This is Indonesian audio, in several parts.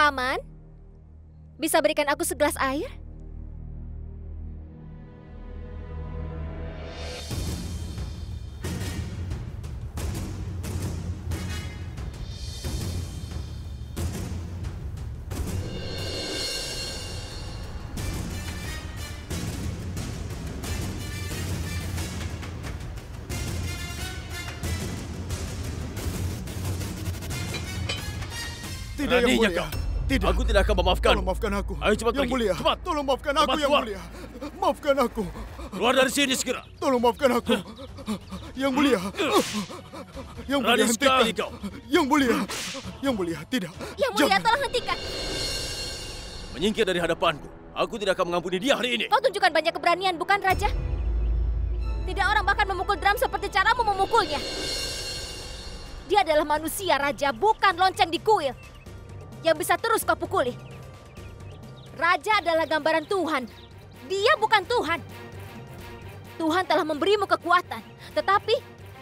Paman, bisa berikan aku segelas air? Tidak, Yang Mulia. Tidak. Aku tidak akan memaafkan. Tolong maafkan aku. Ayo cepat Yang pergi. Mulia. Cepat. Tolong maafkan aku, Cepat Yang keluar. Mulia. Maafkan aku. Keluar dari sini segera. Tolong maafkan aku. Yang Mulia. Yang Mulia, Berani hentikan. sekali kau. Yang Mulia. Yang Mulia, tidak. Yang Mulia, Jangan. tolong hentikan. Menyingkir dari hadapanku. Aku tidak akan mengampuni dia hari ini. Kau tunjukkan banyak keberanian, bukan Raja? Tidak orang bahkan memukul drum seperti caramu memukulnya. Dia adalah manusia, Raja, bukan lonceng di kuil. Yang bisa terus kau pukuli. Raja adalah gambaran Tuhan. Dia bukan Tuhan. Tuhan telah memberimu kekuatan. Tetapi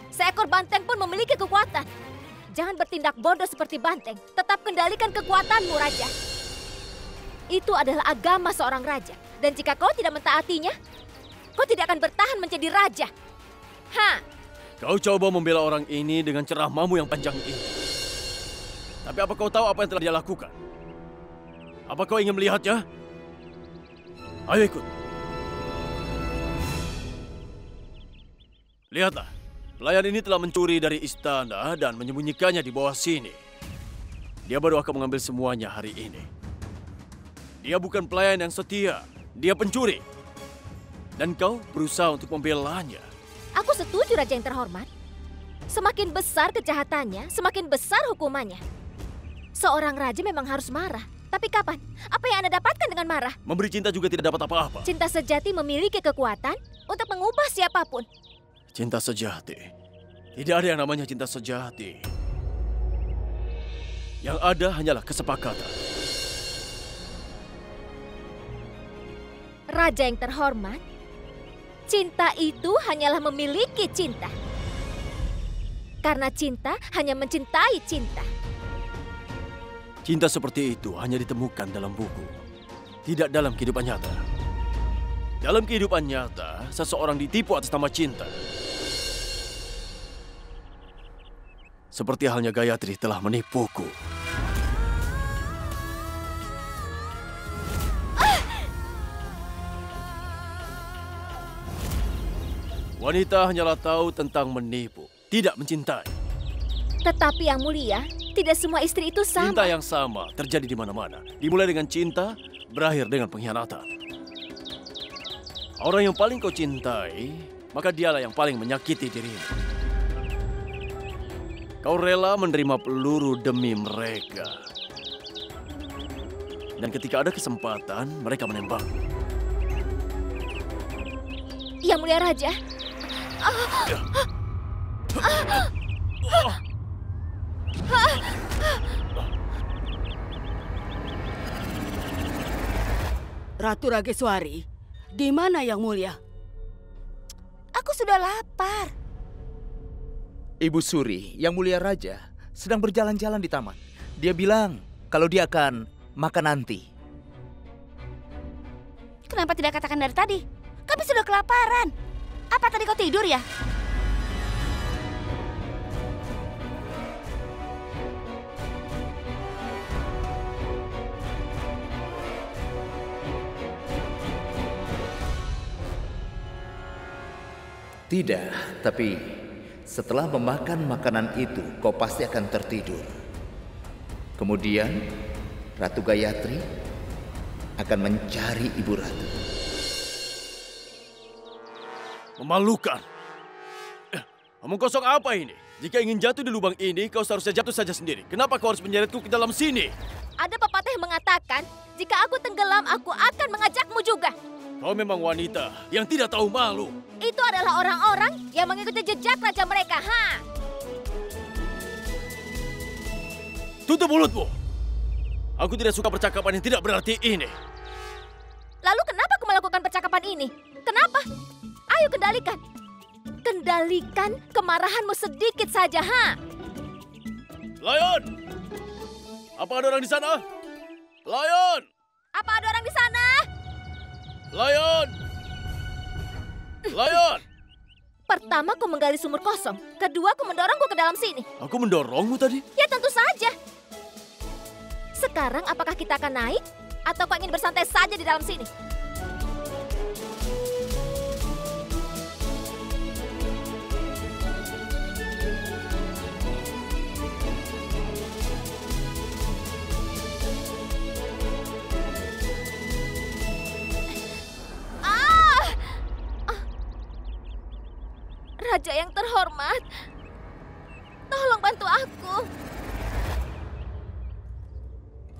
seekor banteng pun memiliki kekuatan. Jangan bertindak bodoh seperti banteng. Tetap kendalikan kekuatanmu, Raja. Itu adalah agama seorang raja. Dan jika kau tidak mentaatinya, kau tidak akan bertahan menjadi raja. Kau coba membela orang ini dengan ceramahmu yang panjang ini. Tapi apa kau tahu apa yang telah dia lakukan? Apa kau ingin melihatnya? Ayo ikut. Lihatlah, pelayan ini telah mencuri dari istana dan menyembunyikannya di bawah sini. Dia baru akan mengambil semuanya hari ini. Dia bukan pelayan yang setia, dia pencuri. Dan kau berusaha untuk membelanya. Aku setuju, Raja yang terhormat. Semakin besar kejahatannya, semakin besar hukumannya. Seorang raja memang harus marah. Tapi kapan? Apa yang Anda dapatkan dengan marah? Memberi cinta juga tidak dapat apa-apa. Cinta sejati memiliki kekuatan untuk mengubah siapapun. Cinta sejati. Tidak ada yang namanya cinta sejati. Yang ada hanyalah kesepakatan. Raja yang terhormat, cinta itu hanyalah memiliki cinta. Karena cinta hanya mencintai cinta. Cinta seperti itu hanya ditemukan dalam buku, tidak dalam kehidupan nyata. Dalam kehidupan nyata, seseorang ditipu atas nama cinta. Seperti halnya Gayatri telah menipuku. Wanita hanyalah tahu tentang menipu, tidak mencintai. Tetapi Yang Mulia, tidak semua istri itu sama. Cinta yang sama terjadi di mana-mana. Dimulai dengan cinta, berakhir dengan pengkhianatan. Orang yang paling kau cintai, maka dialah yang paling menyakiti dirimu. Kau rela menerima peluru demi mereka. Dan ketika ada kesempatan, mereka menembak. Yang Mulia Raja. Ratu Rageswari, di mana Yang Mulia? Aku sudah lapar. Ibu Suri, Yang Mulia Raja, sedang berjalan-jalan di taman. Dia bilang kalau dia akan makan nanti. Kenapa tidak katakan dari tadi? Kami sudah kelaparan. Apa tadi kau tidur ya? Tidak, tapi setelah memakan makanan itu, kau pasti akan tertidur. Kemudian, Ratu Gayatri akan mencari Ibu Ratu. Memalukan. Omong kosong apa ini? Jika ingin jatuh di lubang ini, kau seharusnya jatuh saja sendiri. Kenapa kau harus menyeretku ke dalam sini? Ada pepatah yang mengatakan, jika aku tenggelam, aku akan mengajakmu juga. Kau memang wanita yang tidak tahu malu. Itu adalah orang-orang yang mengikuti jejak raja mereka, Tutup mulutmu. Aku tidak suka percakapan yang tidak berarti ini. Lalu kenapa aku melakukan percakapan ini? Kenapa? Ayo kendalikan. Kendalikan kemarahanmu sedikit saja, Lion! Apa ada orang di sana? Lion! Apa ada orang di sana? Lion! Lion! Pertama kau menggali sumur kosong. Kedua kau mendorongku ke dalam sini. Aku mendorongmu tadi? Ya tentu saja. Sekarang apakah kita akan naik? Atau kau ingin bersantai saja di dalam sini? Raja yang terhormat, tolong bantu aku.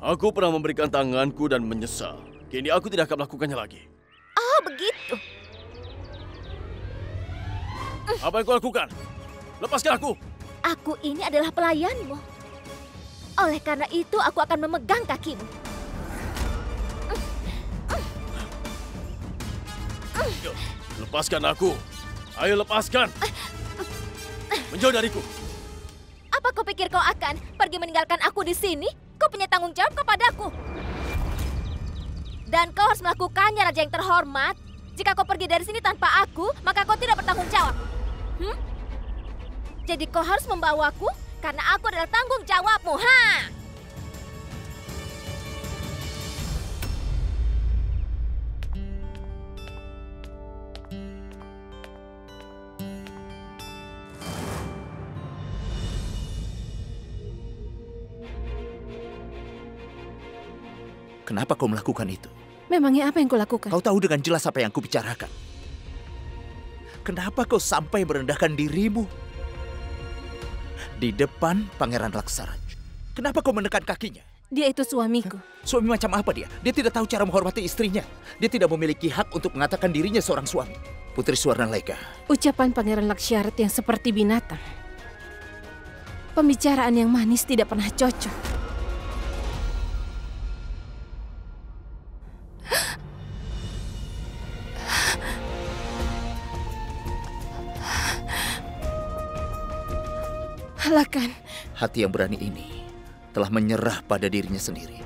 Aku pernah memberikan tanganku dan menyesal. Kini aku tidak akan melakukannya lagi. Oh, begitu. Apa yang kau lakukan? Lepaskan aku! Aku ini adalah pelayanmu. Oleh karena itu, aku akan memegang kakimu. Lepaskan aku! Ayo lepaskan! Menjauh dariku! Apa kau pikir kau akan pergi meninggalkan aku di sini? Kau punya tanggung jawab kepadaku. Dan kau harus melakukannya, Raja yang terhormat. Jika kau pergi dari sini tanpa aku, maka kau tidak bertanggung jawab. Jadi kau harus membawaku karena aku adalah tanggung jawabmu. Kenapa kau melakukan itu? Memangnya apa yang kau lakukan? Kau tahu dengan jelas apa yang kubicarakan. Kenapa kau sampai merendahkan dirimu di depan Pangeran Laksaraj? Kenapa kau menekan kakinya? Dia itu suamiku. Suami macam apa dia? Dia tidak tahu cara menghormati istrinya. Dia tidak memiliki hak untuk mengatakan dirinya seorang suami. Putri Swarnalaika. Ucapan Pangeran Laksyarat yang seperti binatang. Pembicaraan yang manis tidak pernah cocok. Halakan. Hati yang berani ini telah menyerah pada dirinya sendiri.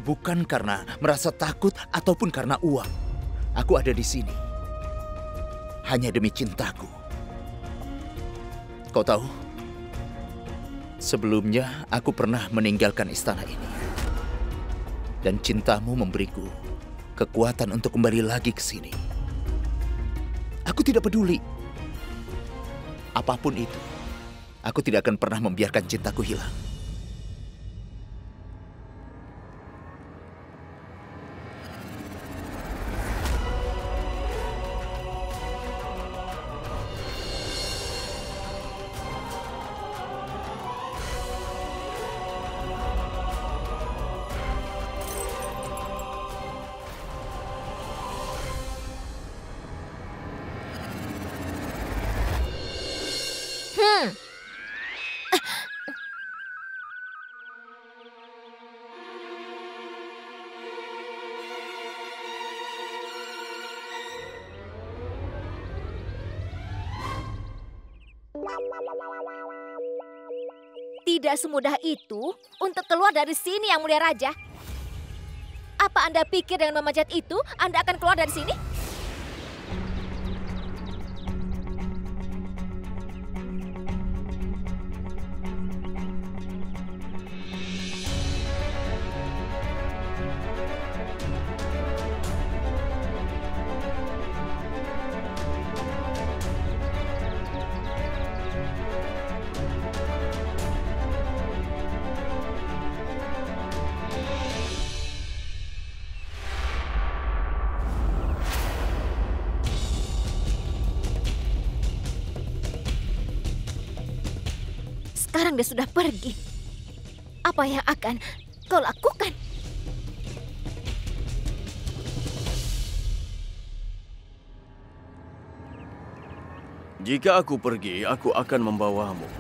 Bukan karena merasa takut ataupun karena uang. Aku ada di sini hanya demi cintaku. Kau tahu, sebelumnya aku pernah meninggalkan istana ini. Dan cintamu memberiku kekuatan untuk kembali lagi ke sini. Aku tidak peduli. Apapun itu, aku tidak akan pernah membiarkan cintaku hilang. Tidak semudah itu untuk keluar dari sini, Yang Mulia Raja. Apa Anda pikir dengan memanjat itu, Anda akan keluar dari sini? Sekarang dia sudah pergi. Apa yang akan kau lakukan? Jika aku pergi, aku akan membawamu.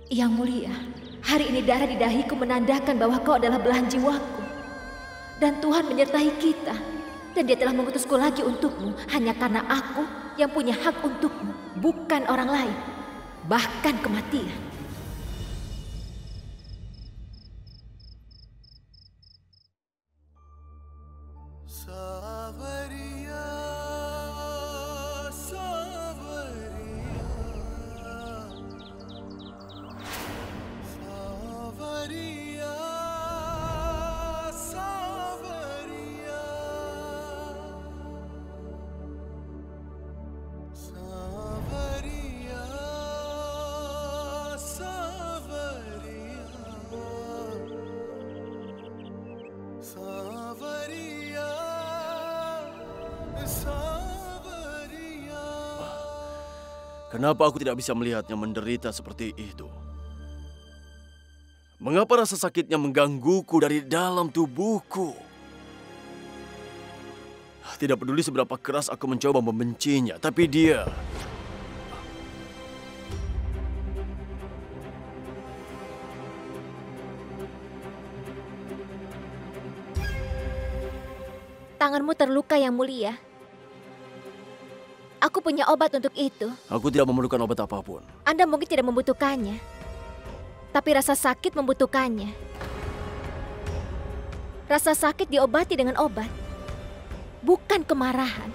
Yang mulia, hari ini darah di dahiku menandakan bahwa kau adalah belahan jiwaku. Dan Tuhan menyertai kita. Dan dia telah mengutusku lagi untukmu hanya karena aku yang punya hak untukmu, bukan orang lain. Bahkan kematian. Kenapa aku tidak bisa melihatnya menderita seperti itu? Mengapa rasa sakitnya menggangguku dari dalam tubuhku? Tidak peduli seberapa keras aku mencoba membencinya, tapi dia... Tanganmu terluka, Yang Mulia. Aku punya obat untuk itu. Aku tidak memerlukan obat apapun. Anda mungkin tidak membutuhkannya. Tapi rasa sakit membutuhkannya. Rasa sakit diobati dengan obat. Bukan kemarahan.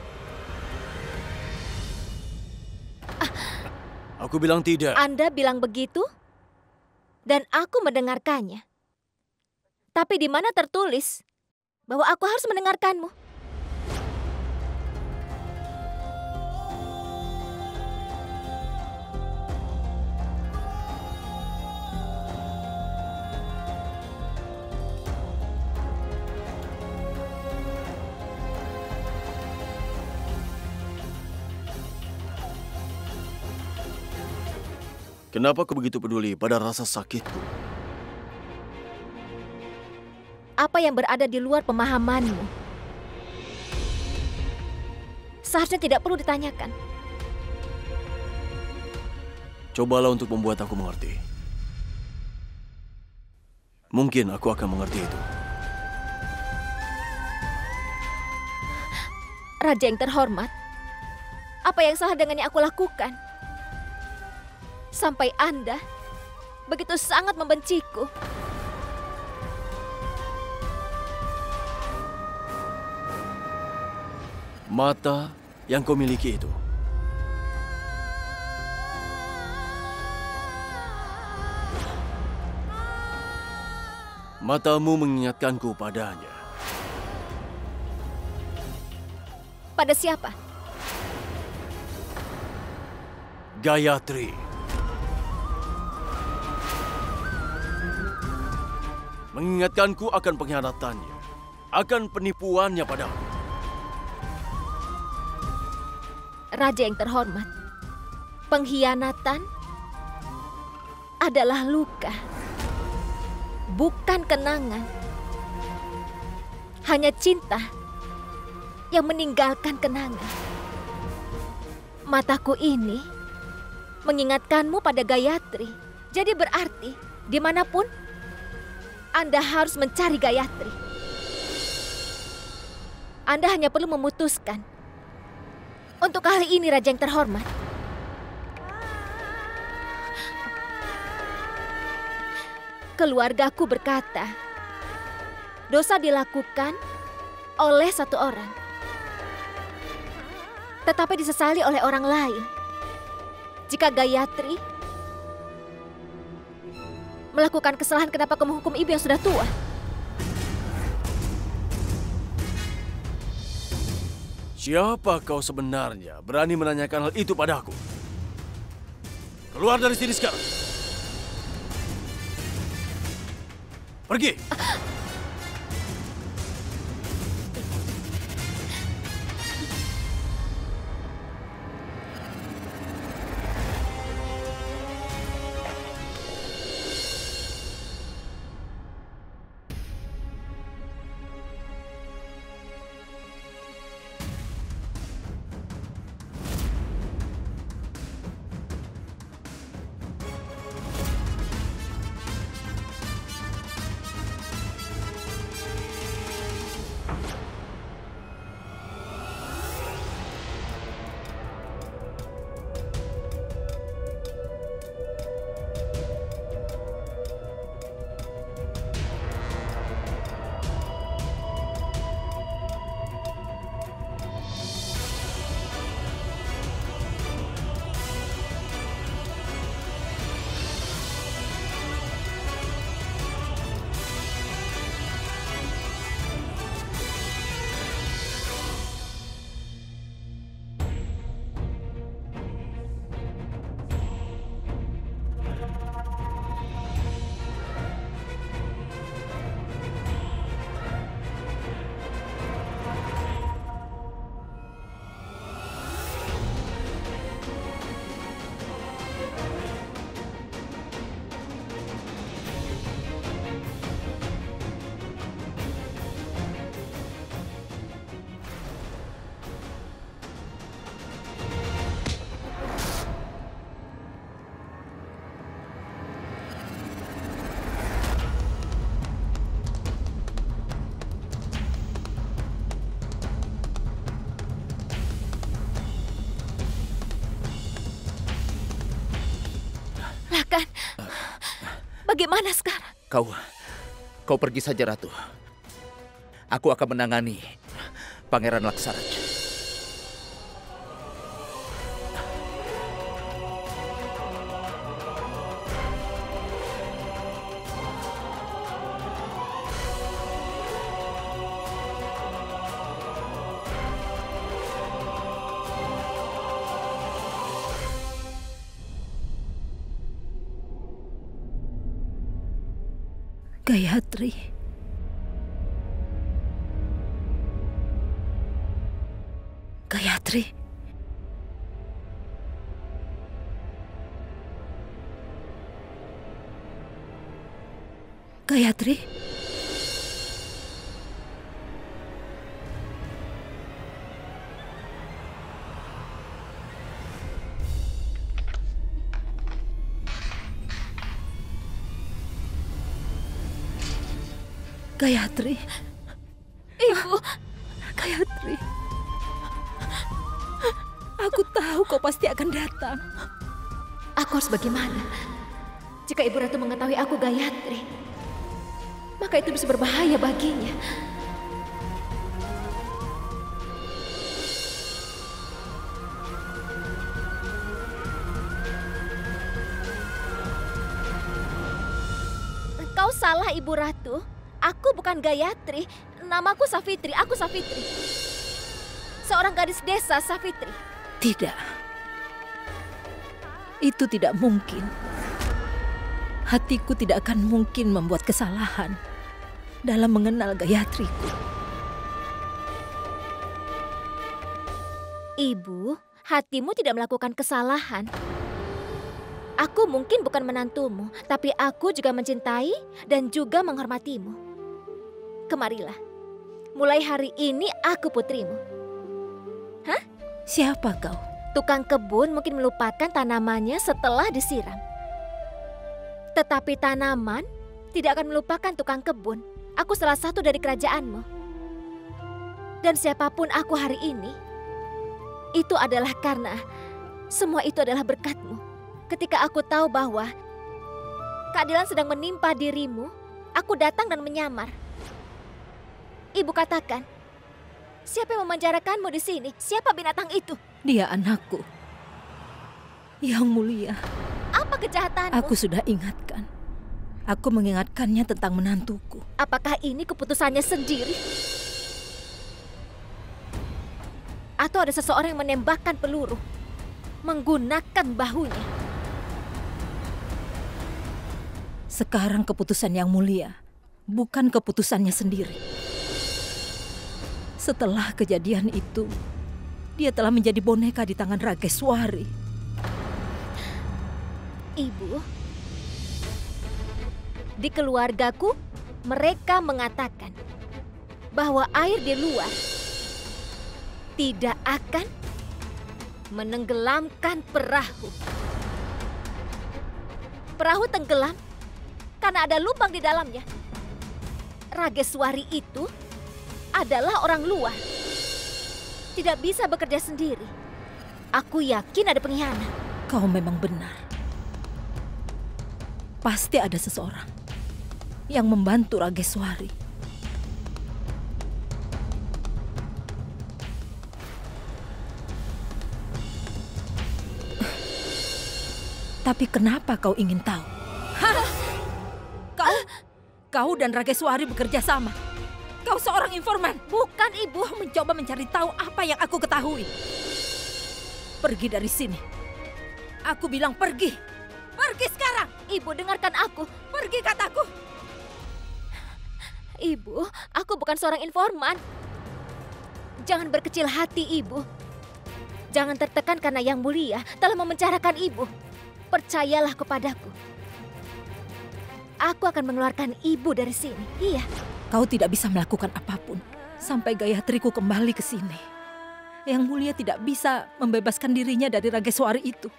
Aku bilang tidak. Anda bilang begitu? Dan aku mendengarkannya. Tapi di mana tertulis bahwa aku harus mendengarkanmu? Kenapa kau begitu peduli pada rasa sakitku? Apa yang berada di luar pemahamanmu seharusnya tidak perlu ditanyakan. Cobalah untuk membuat aku mengerti. Mungkin aku akan mengerti itu. Raja yang terhormat, apa yang salah dengan yang aku lakukan? Sampai Anda begitu sangat membenciku. Mata yang kau miliki itu. Matamu mengingatkanku padanya. Pada siapa? Gayatri. Mengingatkanku akan pengkhianatannya, akan penipuannya padaku. Raja yang terhormat, pengkhianatan adalah luka, bukan kenangan. Hanya cinta yang meninggalkan kenangan. Mataku ini mengingatkanmu pada Gayatri. Jadi berarti dimanapun Anda harus mencari Gayatri. Anda hanya perlu memutuskan. Untuk kali ini, Raja yang terhormat. Keluargaku berkata, dosa dilakukan oleh satu orang, tetapi disesali oleh orang lain. Jika Gayatri melakukan kesalahan, kenapa kau menghukum ibu yang sudah tua? Siapa kau sebenarnya berani menanyakan hal itu padaku? Keluar dari sini sekarang. Pergi. Katakan, bagaimana sekarang? Kau pergi saja, Ratu. Aku akan menangani Pangeran Laksaraja. Gayatri. Gayatri. Gayatri. Gayatri. Ibu. Gayatri. Aku tahu kau pasti akan datang. Aku harus bagaimana? Jika Ibu Ratu mengetahui aku Gayatri, maka itu bisa berbahaya baginya. Kau salah, Ibu Ratu. Aku bukan Gayatri. Namaku Safitri. Aku Safitri. Seorang gadis desa, Safitri. Tidak. Itu tidak mungkin. Hatiku tidak akan mungkin membuat kesalahan dalam mengenal Gayatriku. Ibu, hatimu tidak melakukan kesalahan. Aku mungkin bukan menantumu, tapi aku juga mencintai dan juga menghormatimu. Kemarilah. Mulai hari ini aku putrimu. Hah? Siapa kau? Tukang kebun mungkin melupakan tanamannya setelah disiram. Tetapi tanaman tidak akan melupakan tukang kebun. Aku salah satu dari kerajaanmu. Dan siapapun aku hari ini, itu adalah karena semua itu adalah berkat-Mu. Ketika aku tahu bahwa keadilan sedang menimpa dirimu, aku datang dan menyamar. Ibu katakan, siapa yang memenjarakanmu di sini? Siapa binatang itu? Dia anakku. Yang mulia. Apa kejahatanmu? Aku sudah ingatkan. Aku mengingatkannya tentang menantuku. Apakah ini keputusannya sendiri? Atau ada seseorang yang menembakkan peluru, menggunakan bahunya? Sekarang keputusan yang mulia, bukan keputusannya sendiri. Setelah kejadian itu, dia telah menjadi boneka di tangan Rageswari. Ibu, di keluargaku mereka mengatakan bahwa air di luar tidak akan menenggelamkan perahu. Perahu tenggelam karena ada lubang di dalamnya. Rageswari itu adalah orang luar. Tidak bisa bekerja sendiri. Aku yakin ada pengkhianat. Kau memang benar. Pasti ada seseorang yang membantu Rageswari. Tapi kenapa kau ingin tahu? Kau dan Rageswari bekerja sama. Kau seorang informan. Bukan, Ibu. Kau mencoba mencari tahu apa yang aku ketahui. Pergi dari sini. Aku bilang pergi. Pergi sekarang. Ibu, dengarkan aku. Pergi, kataku. Ibu, aku bukan seorang informan. Jangan berkecil hati, Ibu. Jangan tertekan karena Yang Mulia telah memenjarakan Ibu. Percayalah kepadaku. Aku akan mengeluarkan Ibu dari sini. Iya. Kau tidak bisa melakukan apapun sampai Gayatriku kembali ke sini. Yang Mulia tidak bisa membebaskan dirinya dari Rageswari itu.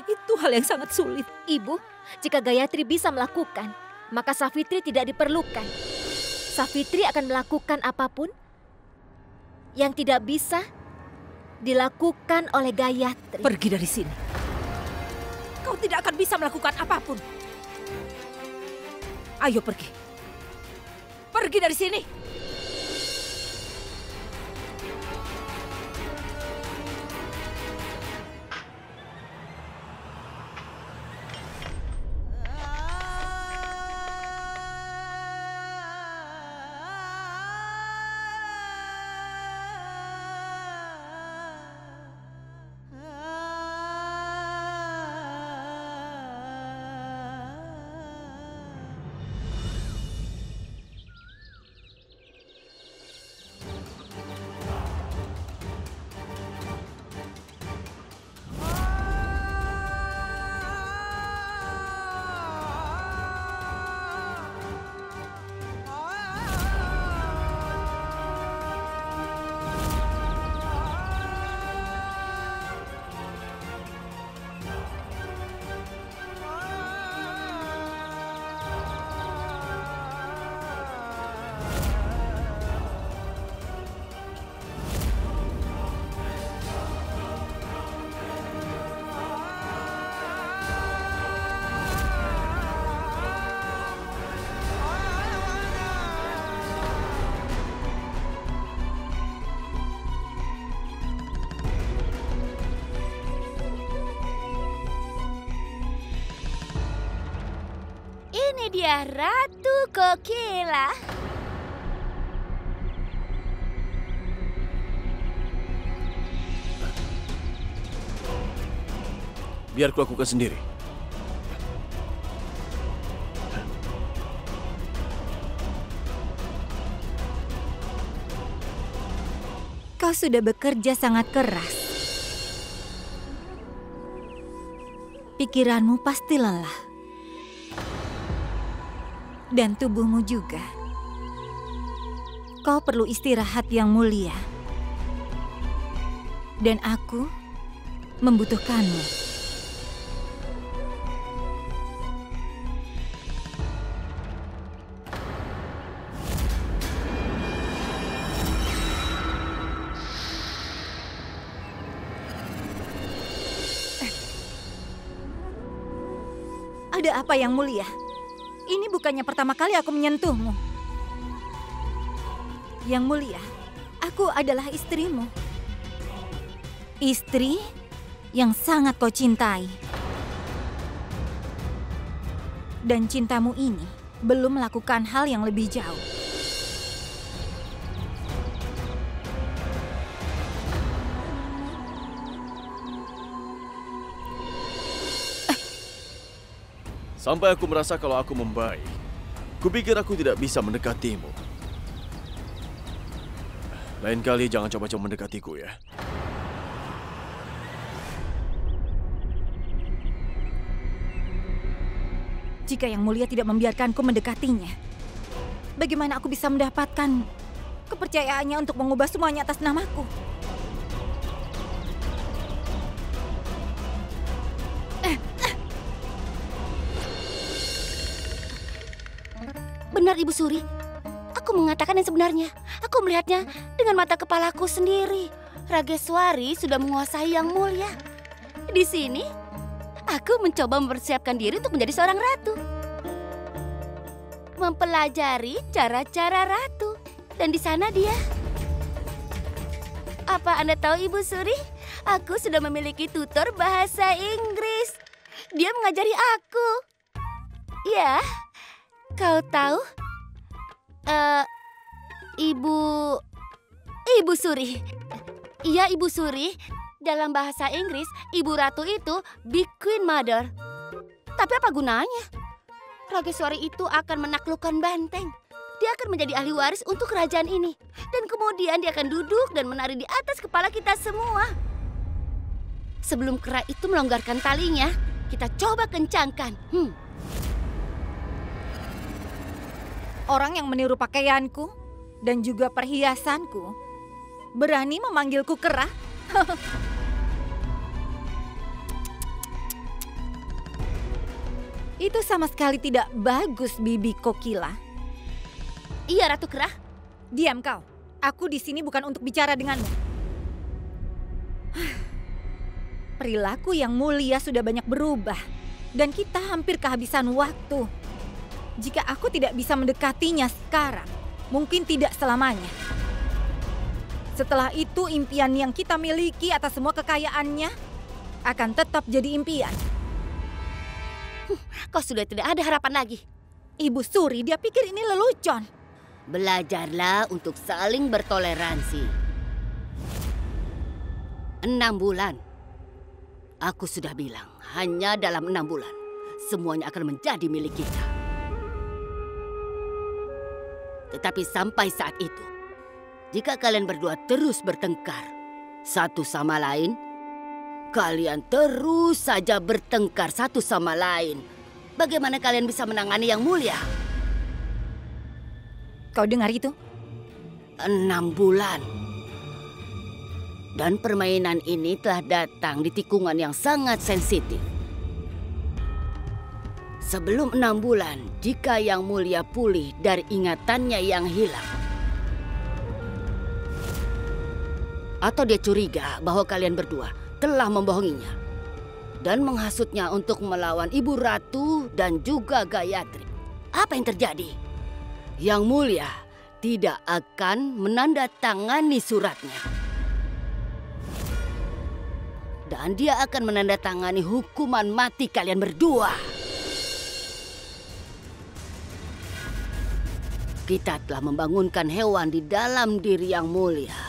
Itu hal yang sangat sulit. Ibu, jika Gayatri bisa melakukan, maka Safitri tidak diperlukan. Safitri akan melakukan apapun yang tidak bisa dilakukan oleh Gayatri. Pergi dari sini. kau tidak akan bisa melakukan apapun. Ayo pergi. Pergi dari sini. Ini dia Ratu Kokila. Biar ku lakukan sendiri. Kau sudah bekerja sangat keras. Pikiranmu pasti lelah. Dan tubuhmu juga. Kau perlu istirahat yang mulia. Dan aku membutuhkanmu. Ada apa yang mulia? Ini bukannya pertama kali aku menyentuhmu. Yang mulia, aku adalah istrimu. Istri yang sangat kau cintai. Dan cintamu ini belum melakukan hal yang lebih jauh. Sampai aku merasa kalau aku membaik, kupikir aku tidak bisa mendekatimu. Lain kali jangan coba-coba mendekatiku ya. Jika Yang Mulia tidak membiarkanku mendekatinya, bagaimana aku bisa mendapatkan kepercayaannya untuk mengubah semuanya atas namaku? Benar, Ibu Suri. Aku mengatakan yang sebenarnya. Aku melihatnya dengan mata kepalaku sendiri. Rageswari sudah menguasai Yang Mulia. Di sini, aku mencoba mempersiapkan diri untuk menjadi seorang ratu. Mempelajari cara-cara ratu. Dan di sana dia. Apa Anda tahu, Ibu Suri? Aku sudah memiliki tutor bahasa Inggris. Dia mengajari aku. Ya. Kau tahu, Ibu Suri. Iya, Ibu Suri. Dalam bahasa Inggris, Ibu Ratu itu Big Queen Mother. Tapi apa gunanya? Rageswari itu akan menaklukkan benteng. Dia akan menjadi ahli waris untuk kerajaan ini. Dan kemudian dia akan duduk dan menari di atas kepala kita semua. Sebelum kera itu melonggarkan talinya, kita coba kencangkan. Orang yang meniru pakaianku dan juga perhiasanku berani memanggilku kera? Itu sama sekali tidak bagus, Bibi Kokila. Iya, Ratu Kera. Diam kau. Aku di sini bukan untuk bicara denganmu. Perilaku Yang Mulia sudah banyak berubah dan kita hampir kehabisan waktu. Jika aku tidak bisa mendekatinya sekarang, mungkin tidak selamanya. Setelah itu impian yang kita miliki atas semua kekayaannya akan tetap jadi impian. Kau sudah tidak ada harapan lagi. Ibu Suri, dia pikir ini lelucon. Belajarlah untuk saling bertoleransi. 6 bulan. Aku sudah bilang, hanya dalam 6 bulan semuanya akan menjadi milik kita. Tetapi sampai saat itu, jika kalian berdua terus bertengkar satu sama lain, kalian terus saja bertengkar satu sama lain. Bagaimana kalian bisa menangani Yang Mulia? Kau dengar itu? 6 bulan. Dan permainan ini telah datang di tikungan yang sangat sensitif. Sebelum 6 bulan, jika Yang Mulia pulih dari ingatannya yang hilang, atau dia curiga bahwa kalian berdua telah membohonginya dan menghasutnya untuk melawan Ibu Ratu dan juga Gayatri, apa yang terjadi? Yang Mulia tidak akan menandatangani suratnya. Dan dia akan menandatangani hukuman mati kalian berdua. Kita telah membangunkan hewan di dalam diri Yang Mulia.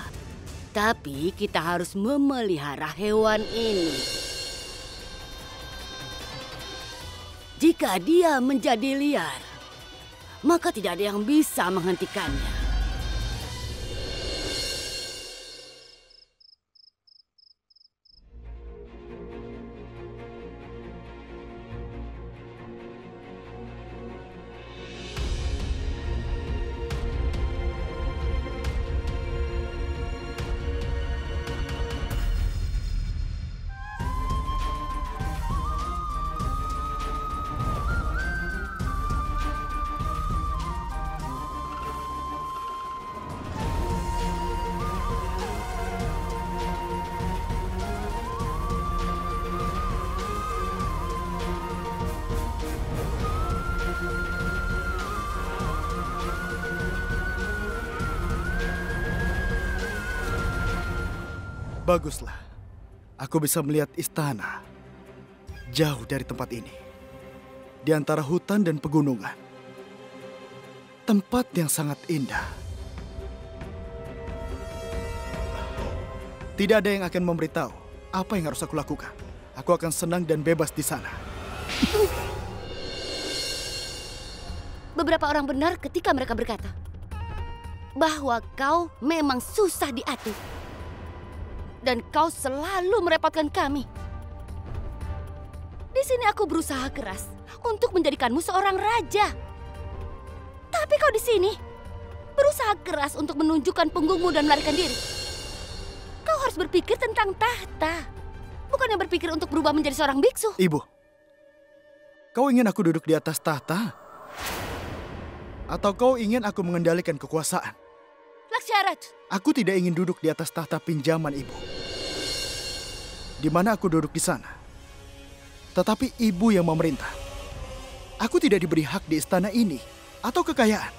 Tapi kita harus memelihara hewan ini. Jika dia menjadi liar, maka tidak ada yang bisa menghentikannya. Baguslah. Aku bisa melihat istana jauh dari tempat ini. Di antara hutan dan pegunungan. Tempat yang sangat indah. Tidak ada yang akan memberitahu apa yang harus aku lakukan. Aku akan senang dan bebas di sana. Beberapa orang benar ketika mereka berkata bahwa kau memang susah diatur. Dan kau selalu merepotkan kami. Di sini aku berusaha keras untuk menjadikanmu seorang raja. Tapi kau di sini berusaha keras untuk menunjukkan punggungmu dan melarikan diri. Kau harus berpikir tentang tahta, bukannya berpikir untuk berubah menjadi seorang biksu. Ibu, kau ingin aku duduk di atas tahta? Atau kau ingin aku mengendalikan kekuasaan? Laksyarat. Aku tidak ingin duduk di atas tahta pinjaman ibu. Di mana aku duduk di sana. Tetapi ibu yang memerintah. Aku tidak diberi hak di istana ini. Atau kekayaan.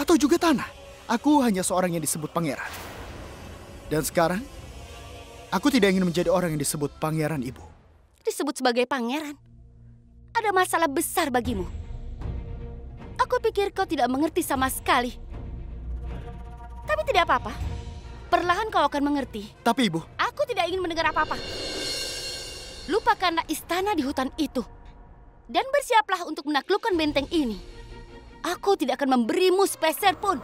Atau juga tanah. Aku hanya seorang yang disebut pangeran. Dan sekarang, aku tidak ingin menjadi orang yang disebut pangeran ibu. Disebut sebagai pangeran? Ada masalah besar bagimu. Aku pikir kau tidak mengerti sama sekali. Tapi tidak apa-apa. Perlahan kau akan mengerti. Tapi ibu, aku tidak ingin mendengar apa-apa. Lupakanlah istana di hutan itu. Dan bersiaplah untuk menaklukkan benteng ini. Aku tidak akan memberimu sepeser pun.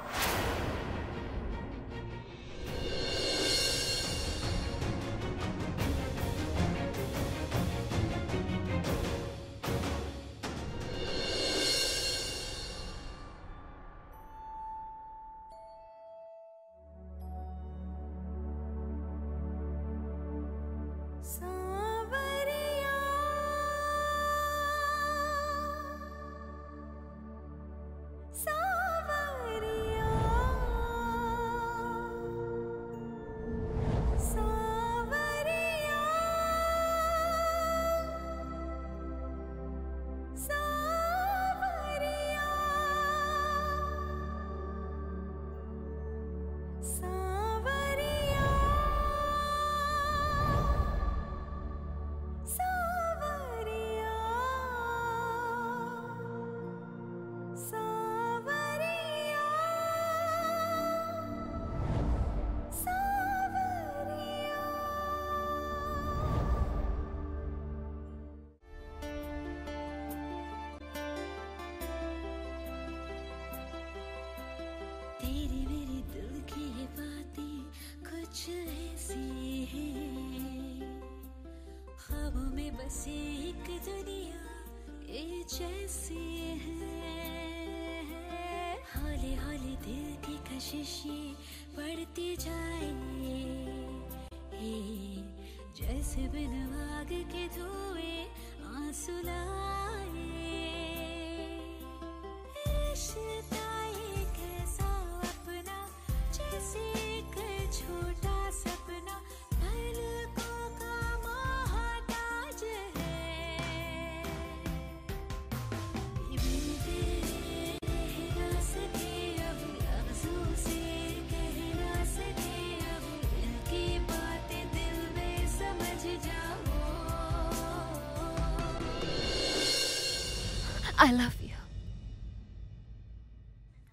I love you.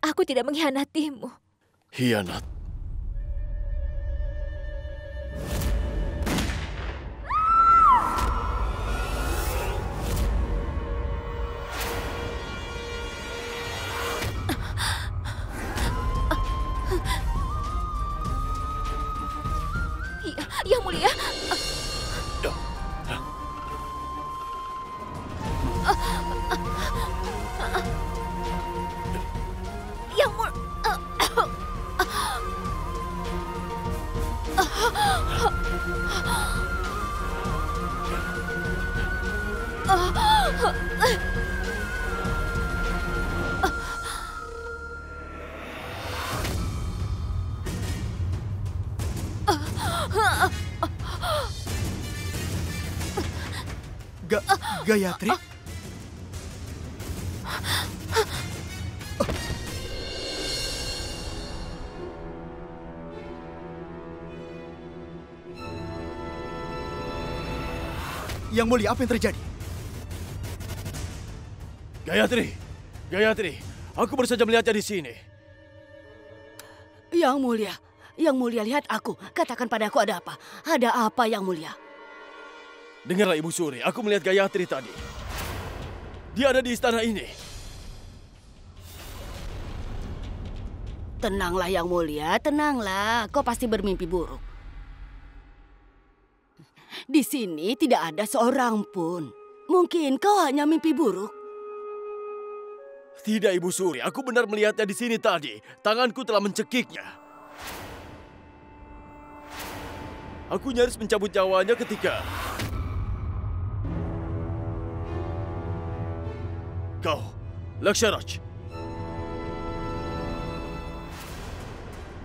Aku tidak mengkhianatimu. Hianat. Yang Mulia. Yang Mulia. Gayatri? Yang Mulia, apa yang terjadi? Gayatri, Gayatri, aku baru saja melihatnya di sini. Yang Mulia lihat aku. Katakan padaku ada apa? Ada apa Yang Mulia? Dengarlah Ibu Suri, aku melihat Gayatri tadi. Dia ada di istana ini. Tenanglah Yang Mulia, tenanglah. Kau pasti bermimpi buruk. Di sini tidak ada seorang pun. Mungkin kau hanya mimpi buruk. Tidak Ibu Suri, aku benar melihatnya di sini tadi. Tanganku telah mencekiknya. Aku nyaris mencabut nyawanya ketika... Kau, Laksharaj.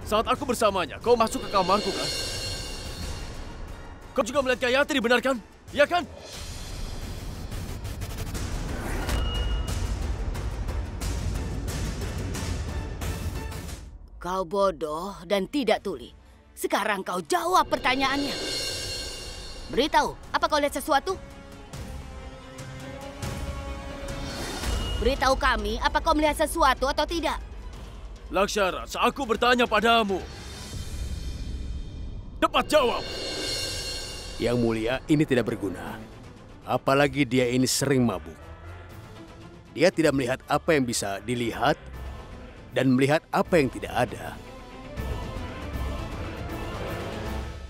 Saat aku bersamanya, kau masuk ke kamarku kan? Kau juga melihat Gayatri, benar kan? Iya kan? Kau bodoh dan tidak tuli. Sekarang kau jawab pertanyaannya. Beritahu, apa kau lihat sesuatu? Beritahu kami, apa kau melihat sesuatu atau tidak? Laksharaj, aku bertanya padamu. Cepat jawab. Yang Mulia, ini tidak berguna. Apalagi dia ini sering mabuk. Dia tidak melihat apa yang bisa dilihat dan melihat apa yang tidak ada.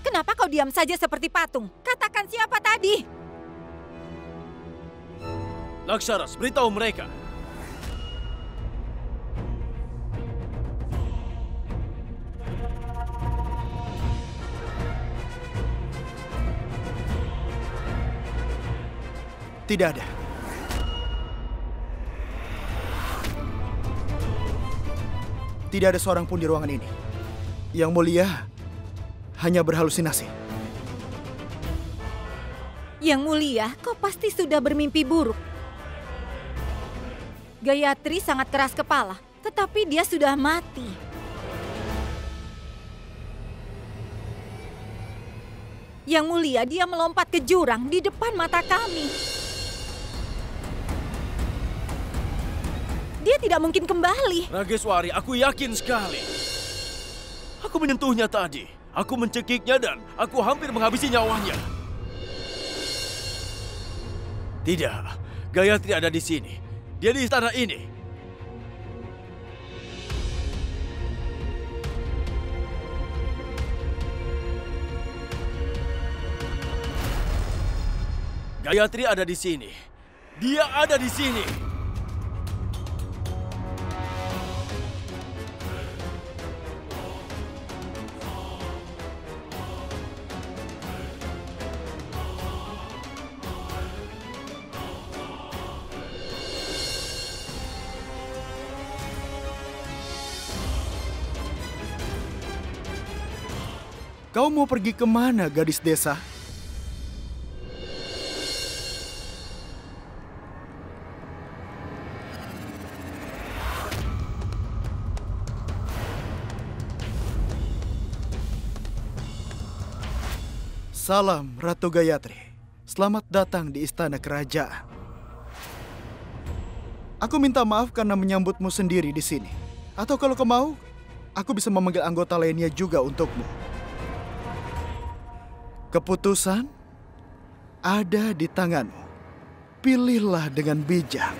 Kenapa kau diam saja seperti patung? Katakan siapa tadi? Laksharaj, beritahu mereka. Tidak ada. Tidak ada seorang pun di ruangan ini. Yang Mulia hanya berhalusinasi. Yang Mulia, kau pasti sudah bermimpi buruk. Gayatri sangat keras kepala, tetapi dia sudah mati. Yang Mulia, dia melompat ke jurang di depan mata kami. Dia tidak mungkin kembali. Rageswari, aku yakin sekali. Aku menyentuhnya tadi. Aku mencekiknya dan aku hampir menghabisi nyawanya. Tidak, Gayatri ada di sini. Dia di istana ini. Gayatri ada di sini. Dia ada di sini. Kau mau pergi kemana, gadis desa? Salam, Ratu Gayatri. Selamat datang di istana kerajaan. Aku minta maaf karena menyambutmu sendiri di sini. Atau kalau kau mau, aku bisa memanggil anggota lainnya juga untukmu. Keputusan ada di tanganmu. Pilihlah dengan bijak.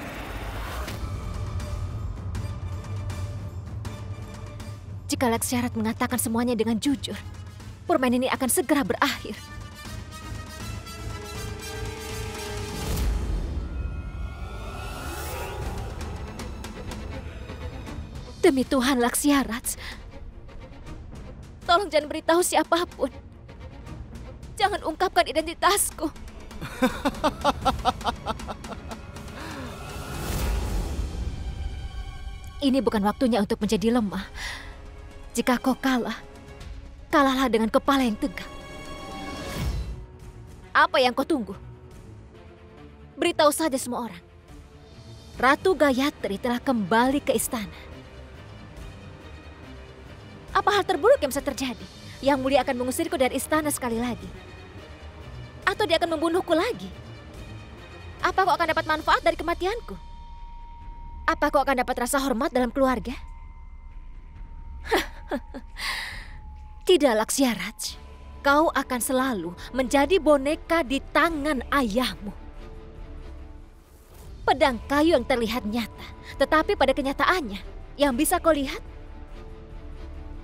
Jika Laksyarat mengatakan semuanya dengan jujur, permainan ini akan segera berakhir. Demi Tuhan, Laksyarat, tolong jangan beritahu siapapun. Jangan ungkapkan identitasku. Ini bukan waktunya untuk menjadi lemah. Jika kau kalah, kalahlah dengan kepala yang tegak. Apa yang kau tunggu? Beritahu saja semua orang. Ratu Gayatri telah kembali ke istana. Apa hal terburuk yang bisa terjadi? Yang Mulia akan mengusirku dari istana sekali lagi? Atau dia akan membunuhku lagi? Apa kau akan dapat manfaat dari kematianku? Apa kau akan dapat rasa hormat dalam keluarga? Tidak, Laksyarat. Kau akan selalu menjadi boneka di tangan ayahmu. Pedang kayu yang terlihat nyata, tetapi pada kenyataannya yang bisa kau lihat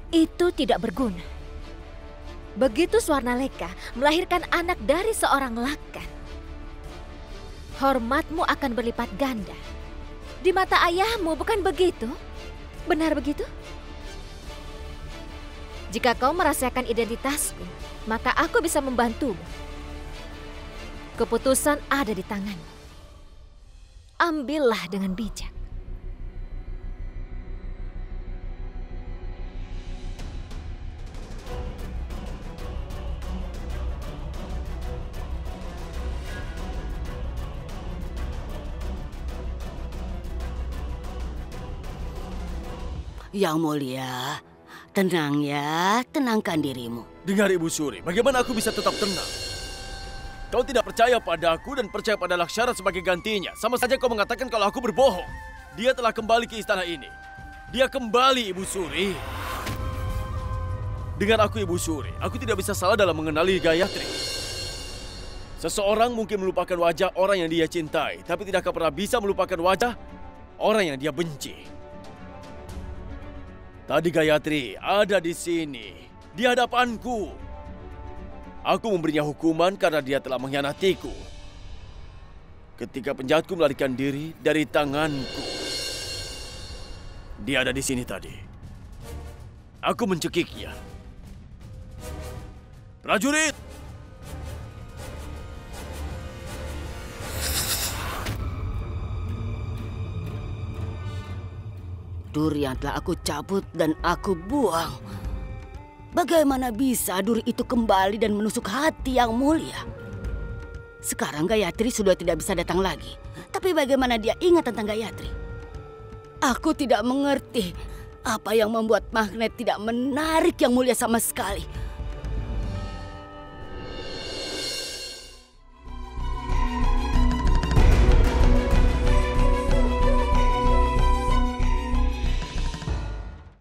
itu tidak berguna. Begitu Swarnaleka melahirkan anak dari seorang lakan, hormatmu akan berlipat ganda. Di mata ayahmu, bukan begitu? Benar begitu? Jika kau merasakan identitasku, maka aku bisa membantumu. Keputusan ada di tanganmu. Ambillah dengan bijak. Yang Mulia, tenang ya, tenangkan dirimu. Dengar Ibu Suri, bagaimana aku bisa tetap tenang? Kau tidak percaya padaku dan percaya pada Laksyarat sebagai gantinya. Sama saja kau mengatakan kalau aku berbohong. Dia telah kembali ke istana ini. Dia kembali, Ibu Suri. Dengar aku, Ibu Suri, aku tidak bisa salah dalam mengenali Gayatri. Seseorang mungkin melupakan wajah orang yang dia cintai, tapi tidak akan pernah bisa melupakan wajah orang yang dia benci. Tadi Gayatri ada di sini, di hadapanku. Aku memberinya hukuman karena dia telah mengkhianatiku. Ketika penjahatku melarikan diri dari tanganku. Dia ada di sini tadi. Aku mencekiknya. Prajurit! Duri yang telah aku cabut dan aku buang. Bagaimana bisa duri itu kembali dan menusuk hati Yang Mulia? Sekarang Gayatri sudah tidak bisa datang lagi. Tapi bagaimana dia ingat tentang Gayatri? Aku tidak mengerti apa yang membuat magnet tidak menarik Yang Mulia sama sekali.